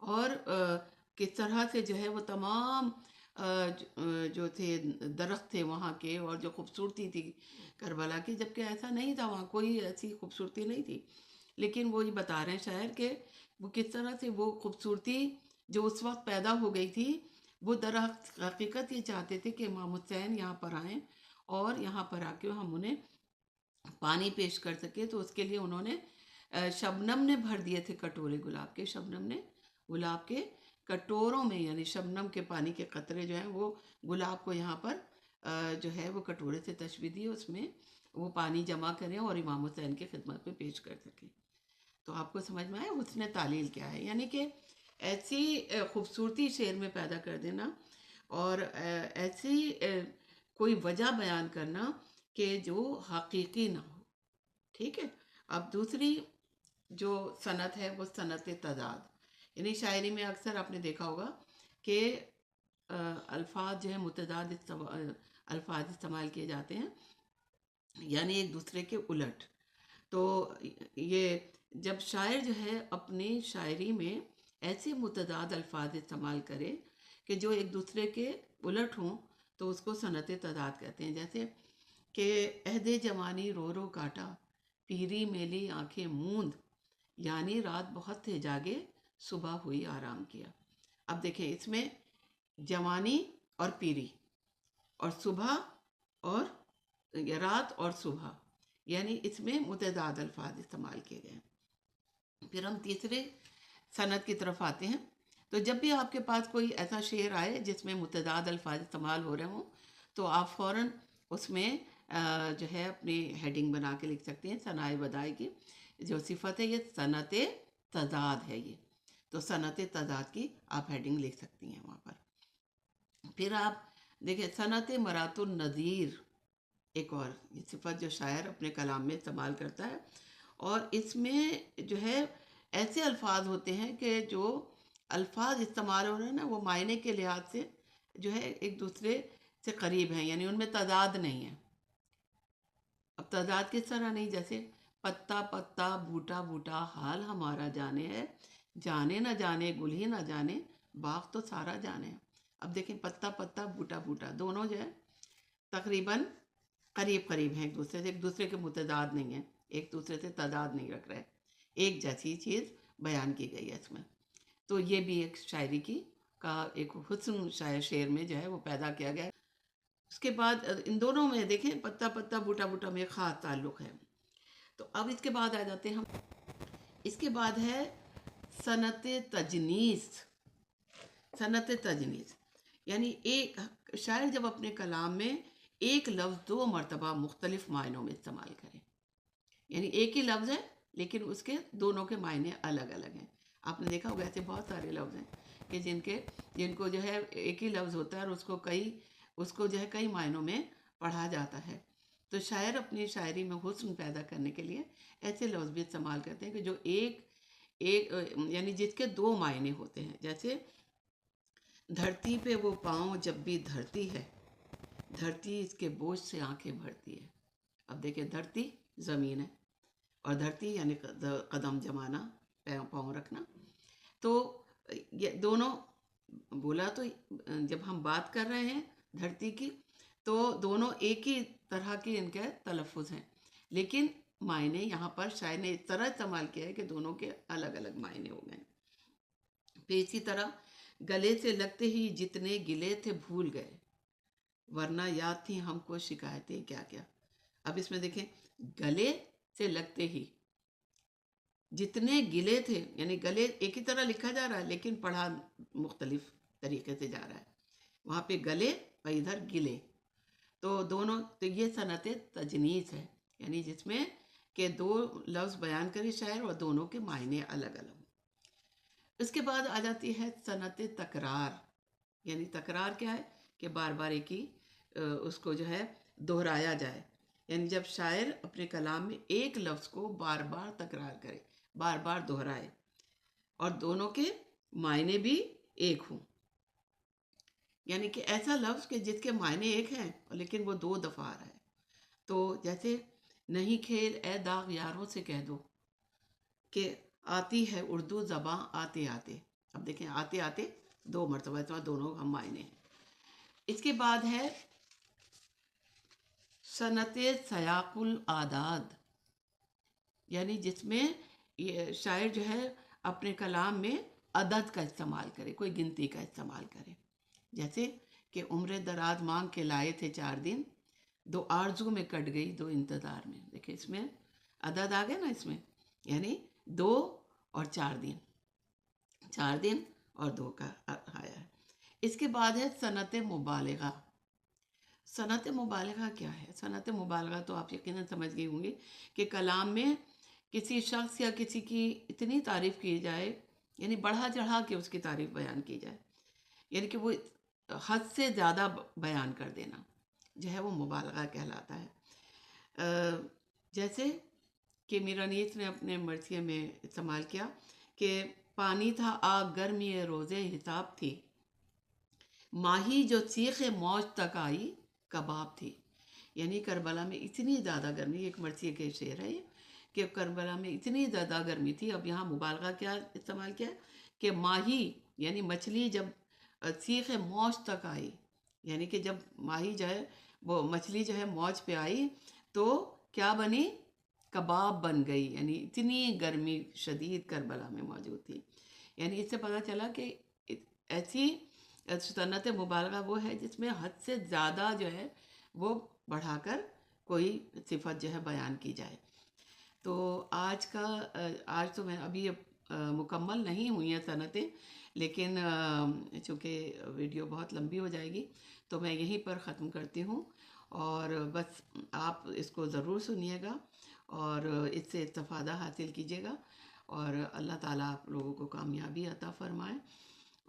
اور کس طرح سے جو ہے وہ تمام جو تھے درخت تھے وہاں کے، اور جو خوبصورتی تھی کربلا کی، جبکہ ایسا نہیں تھا، وہاں کوئی ایسی خوبصورتی نہیں تھی، لیکن وہ یہ بتا رہے ہیں شاعر کہ وہ کس طرح سے وہ خوبصورتی جو اس وقت پیدا ہو گئی تھی، وہ در حقیقت یہ چاہتے تھے کہ امام حسین یہاں پر آئیں اور یہاں پر آ کے ہم انہیں پانی پیش کر سکے۔ تو اس کے لیے انہوں نے شبنم نے بھر دیے تھے کٹورے گلاب کے، شبنم نے گلاب کے کٹوروں میں، یعنی شبنم کے پانی کے قطرے جو ہیں وہ گلاب کو یہاں پر جو ہے وہ کٹورے سے تشبیہ دی، اس میں وہ پانی جمع کریں اور امام حسین کی خدمت میں پیش کر سکیں۔ تو آپ کو سمجھ میں آیا حسن تعلیل کیا ہے، یعنی کہ ایسی خوبصورتی شعر میں پیدا کر دینا، اور ایسی کوئی وجہ بیان کرنا کہ جو حقیقی نہ ہو، ٹھیک ہے۔ اب دوسری جو صنعت ہے وہ صنعت تضاد، یعنی شاعری میں اکثر آپ نے دیکھا ہوگا کہ الفاظ جو ہیں متضاد الفاظ استعمال کیے جاتے ہیں، یعنی ایک دوسرے کے الٹ۔ تو یہ جب شاعر جو ہے اپنی شاعری میں ایسے متضاد الفاظ استعمال کرے کہ جو ایک دوسرے کے الٹ ہوں، تو اس کو صنعت تضاد کہتے ہیں۔ جیسے کہ عہد جوانی رو رو کاٹا، پیری میلی آنکھیں موند، یعنی رات بہت تھے جاگے صبح ہوئی آرام کیا۔ اب دیکھیں اس میں جوانی اور پیری اور صبح اور رات اور صبح، یعنی اس میں متضاد الفاظ استعمال کیے گئے ہیں۔ پھر ہم تیسرے صنعت کی طرف آتے ہیں۔ تو جب بھی آپ کے پاس کوئی ایسا شعر آئے جس میں متضاد الفاظ استعمال ہو رہے ہوں، تو آپ فوراً اس میں جو ہے اپنی ہیڈنگ بنا کے لکھ سکتے ہیں، ثنائے بدائے کی جو صفت ہے، یہ صنعت تضاد ہے یہ، تو صنعت تضاد کی آپ ہیڈنگ لکھ سکتی ہیں وہاں پر۔ پھر آپ دیکھیں صنعت مرات النظیر، ایک اور یہ صفت جو شاعر اپنے کلام میں استعمال کرتا ہے، اور اس میں جو ہے ایسے الفاظ ہوتے ہیں کہ جو الفاظ استعمال ہو رہے ہیں نا، وہ معنی کے لحاظ سے جو ہے ایک دوسرے سے قریب ہیں، یعنی ان میں تضاد نہیں ہے۔ اب تضاد کس طرح نہیں؟ جیسے پتا پتا بوٹا بوٹا حال ہمارا جانے ہے، جانے نہ جانے گل ہی نہ جانے باغ تو سارا جانے۔ اب دیکھیں پتا پتا بوٹا بوٹا دونوں جو ہے تقریباً قریب قریب ہیں ایک دوسرے کے متضاد نہیں ہیں، ایک دوسرے سے تضاد نہیں رکھ رہے، ایک جیسی چیز بیان کی گئی ہے اس میں۔ تو یہ بھی ایک شاعری کی کا ایک حسن شعر میں جو ہے وہ پیدا کیا گیا ہے۔ اس کے بعد ان دونوں میں دیکھیں پتا پتا بوٹا بوٹا میں خاص تعلق ہے۔ تو اب اس کے بعد آ جاتے ہیں ہم، اس کے بعد ہے صنعت تجنیس۔ صنعت تجنیس یعنی ایک شاعر جب اپنے کلام میں ایک لفظ دو مرتبہ مختلف معنوں میں استعمال کرے، یعنی ایک ہی لفظ ہے لیکن اس کے دونوں کے معنی الگ الگ ہیں۔ آپ نے دیکھا ہوگا ایسے بہت سارے لفظ ہیں کہ جن کو جو ہے ایک ہی لفظ ہوتا ہے اور اس کو جو ہے کئی معنوں میں پڑھا جاتا ہے۔ تو شاعر اپنی شاعری میں حسن پیدا کرنے کے لیے ایسے لفظ بھی استعمال کرتے ہیں کہ جو یعنی جس کے دو معنی ہوتے ہیں۔ جیسے دھرتی پہ وہ پاؤں جب بھی دھرتی ہے، دھرتی اس کے بوجھ سے آنکھیں بھرتی ہے۔ اب دیکھیں دھرتی زمین ہے، اور دھرتی یعنی قدم جمانا، پاؤں رکھنا۔ تو یہ دونوں بولا تو جب ہم بات کر رہے ہیں دھرتی کی، تو دونوں ایک ہی طرح کے ان کے تلفظ ہیں، لیکن معنی یہاں پر شاعر نے اس طرح استعمال کیا ہے کہ دونوں کے الگ الگ معنی ہو گئے۔ پھر اسی طرح گلے سے لگتے ہی جتنے گلے تھے بھول گئے، ورنہ یاد تھی ہم کو شکایتیں کیا کیا۔ اب اس میں دیکھیں گلے سے لگتے ہی جتنے گلے تھے، یعنی گلے ایک ہی طرح لکھا جا رہا ہے لیکن پڑھا مختلف طریقے سے جا رہا ہے، وہاں پہ گلے اور ادھر گلے، تو دونوں، تو یہ صنعت تجنیس ہے، یعنی جس میں کہ دو لفظ بیان کرے شاعر اور دونوں کے معنی الگ الگ۔ اس کے بعد آ جاتی ہے صنعت تکرار، یعنی تکرار کیا ہے کہ بار بار ایک ہی اس کو جو ہے دہرایا جائے، یعنی جب شاعر اپنے کلام میں ایک لفظ کو بار بار تکرار کرے، بار بار دہرائے، اور دونوں کے معنی بھی ایک ہوں، یعنی کہ ایسا لفظ کہ جس کے معنی ایک ہیں لیکن وہ دو دفعہ آ رہا ہے۔ تو جیسے نہیں کھیل اے داغ یاروں سے کہہ دو، کہ آتی ہے اردو زباں آتے آتے، اب دیکھیں آتے آتے 2 مرتبہ، اس بار دونوں ہم معنی ہیں۔ اس کے بعد ہے صنعت سیاق العاداد، یعنی جس میں یہ شاعر جو ہے اپنے کلام میں عدد کا استعمال کرے، کوئی گنتی کا استعمال کرے، جیسے کہ عمر دراز مانگ کے لائے تھے 4 دن، 2 آرزو میں کٹ گئی 2 انتظار میں۔ دیکھیں اس میں عدد آ گئے نا، اس میں یعنی 2 اور 4 دن، 4 دن اور 2 کا آیا ہے۔ اس کے بعد ہے صنعت مبالغہ۔ صنعت مبالغہ کیا ہے؟ صنعت مبالغہ تو آپ یقیناً سمجھ گئی ہوں گی کہ کلام میں کسی شخص یا کسی کی اتنی تعریف کی جائے، یعنی بڑھا چڑھا کے اس کی تعریف بیان کی جائے، یعنی کہ وہ حد سے زیادہ بیان کر دینا جو ہے وہ مبالغہ کہلاتا ہے۔ جیسے کہ میرانیت نے اپنے مرثیے میں استعمال کیا کہ پانی تھا آگ گرمی روزے حساب تھی، ماہی جو سیخ موج تک آئی کباب تھی۔ یعنی کربلا میں اتنی زیادہ گرمی، ایک مرثیے کے شعر ہے یہ، کہ کربلا میں اتنی زیادہ گرمی تھی۔ اب یہاں مبالغہ کیا استعمال کیا کہ ماہی یعنی مچھلی جب سیخ موج تک آئی، یعنی کہ جب ماہی جو ہے وہ مچھلی جو ہے موج پہ آئی تو کیا بنی؟ کباب بن گئی، یعنی اتنی گرمی شدید کربلا میں موجود تھی۔ یعنی اس سے پتہ چلا کہ ایسی صنعت مبالغہ وہ ہے جس میں حد سے زیادہ جو ہے وہ بڑھا کر کوئی صفت جو ہے بیان کی جائے۔ تو آج تو میں ابھی مکمل نہیں ہوئی ہیں صنعتیں، لیکن چونکہ ویڈیو بہت لمبی ہو جائے گی تو میں یہیں پر ختم کرتی ہوں، اور بس آپ اس کو ضرور سنیے گا اور اس سے استفادہ حاصل کیجیے گا، اور اللہ تعالیٰ آپ لوگوں کو کامیابی عطا فرمائے،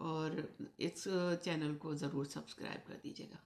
اور اس چینل کو ضرور سبسکرائب کر دیجیے گا۔